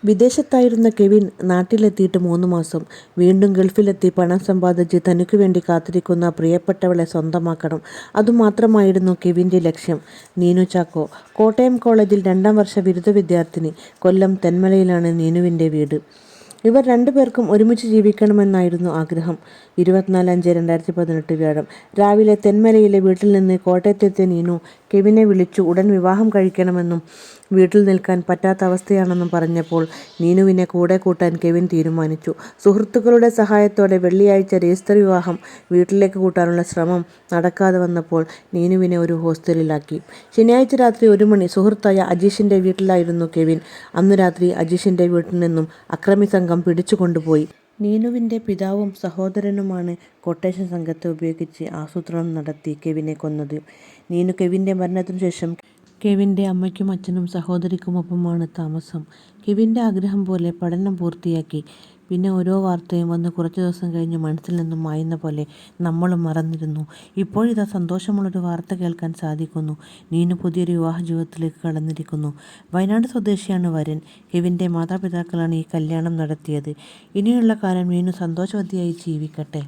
വിദേശത്തായിരുന്ന Kevin നാട്ടിലെത്തിയിട്ട് 3 മാസം. വീണ്ടും ഗൾഫിലെത്തി പണം സമ്പാദിച്ച് തനിക്കു വേണ്ടി കാത്തിരിക്കുന്ന പ്രിയപ്പെട്ടവളെ സ്വന്തമാക്കണം. അതുമാത്രമായിരുന്നു കെവിൻ്റെ ലക്ഷ്യം. നീനു ചാക്കോ കോട്ടയം കോളേജിൽ 2ാം വർഷ ബിരുദ വിദ്യാർത്ഥിനി. കൊല്ലം തെന്മലയിലാണ് നീനുവിൻ്റെ വീട്. ഇവർ രണ്ടുപേർക്കും ഒരുമിച്ച് ജീവിക്കണമെന്നായിരുന്നു ആഗ്രഹം. 24/5/2018 വ്യാഴം രാവിലെ തെന്മലയിലെ വീട്ടിൽ നിന്ന് കോട്ടയത്തെത്തിയ നീനു കെവിനെ വിളിച്ചു ഉടൻ വിവാഹം കഴിക്കണമെന്നും വീട്ടിൽ നിൽക്കാൻ പറ്റാത്ത അവസ്ഥയാണെന്നും പറഞ്ഞപ്പോൾ നീനുവിനെ കൂടെ കൂട്ടാൻ കെവിൻ തീരുമാനിച്ചു. സുഹൃത്തുക്കളുടെ സഹായത്തോടെ വെള്ളിയാഴ്ച രജിസ്റ്റർ വിവാഹം വീട്ടിലേക്ക് കൂട്ടാനുള്ള ശ്രമം നടക്കാതെ വന്നപ്പോൾ നീനുവിനെ ഒരു ഹോസ്റ്റലിലാക്കി. ശനിയാഴ്ച രാത്രി 1 മണി സുഹൃത്തായ അജീഷിൻ്റെ വീട്ടിലായിരുന്നു കെവിൻ. അന്നു രാത്രി അജീഷിൻ്റെ വീട്ടിൽ നിന്നും അക്രമി സംഘം പിടിച്ചുകൊണ്ടുപോയി. നീനുവിൻ്റെ പിതാവും സഹോദരനുമാണ് ക്വട്ടേഷൻ സംഘത്തെ ഉപയോഗിച്ച് ആസൂത്രണം നടത്തി കെവിനെ കൊന്നത്. നീനു കെവിൻ്റെ മരണത്തിനു ശേഷം കെവിൻ്റെ അമ്മയ്ക്കും അച്ഛനും സഹോദരിക്കുമൊപ്പമാണ് താമസം. കെവിൻ്റെ ആഗ്രഹം പോലെ പഠനം പൂർത്തിയാക്കി. പിന്നെ ഓരോ വാർത്തയും വന്ന് കുറച്ചു ദിവസം കഴിഞ്ഞ് മനസ്സിൽ നിന്നും മായുന്ന പോലെ നമ്മളും മറന്നിരുന്നു. ഇപ്പോഴിതാ സന്തോഷമുള്ളൊരു വാർത്ത കേൾക്കാൻ സാധിക്കുന്നു. നീനു പുതിയൊരു വിവാഹ ജീവിതത്തിലേക്ക് കടന്നിരിക്കുന്നു. വയനാട് സ്വദേശിയാണ് വരൻ. കെവിൻ്റെ മാതാപിതാക്കളാണ് ഈ കല്യാണം നടത്തിയത്. ഇനിയുള്ള കാലം നീനു സന്തോഷവതിയായി ജീവിക്കട്ടെ.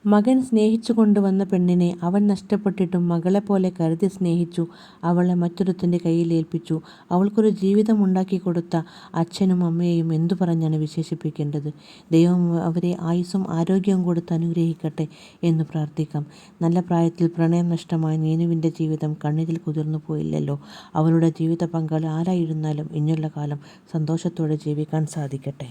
മകൻ സ്നേഹിച്ചു കൊണ്ടുവന്ന പെണ്ണിനെ അവൻ നഷ്ടപ്പെട്ടിട്ടും മകളെപ്പോലെ കരുതി സ്നേഹിച്ചു. അവളെ മറ്റൊരുത്തൻ്റെ കയ്യിൽ ഏൽപ്പിച്ചു. അവൾക്കൊരു ജീവിതം ഉണ്ടാക്കി കൊടുത്ത അച്ഛനും അമ്മയെയും എന്തു പറഞ്ഞാണ് വിശേഷിപ്പിക്കേണ്ടത്. ദൈവം അവരെ ആയുസ്സും ആരോഗ്യവും കൊടുത്ത് അനുഗ്രഹിക്കട്ടെ എന്ന് പ്രാർത്ഥിക്കാം. നല്ല പ്രായത്തിൽ പ്രണയം നഷ്ടമായ നീനുവിൻ്റെ ജീവിതം കണ്ണീരിൽ കുതിർന്നു പോയില്ലല്ലോ. അവളുടെ ജീവിത പങ്കാളി ആരായിരുന്നാലും ഇനിയുള്ള കാലം സന്തോഷത്തോടെ ജീവിക്കാൻ സാധിക്കട്ടെ.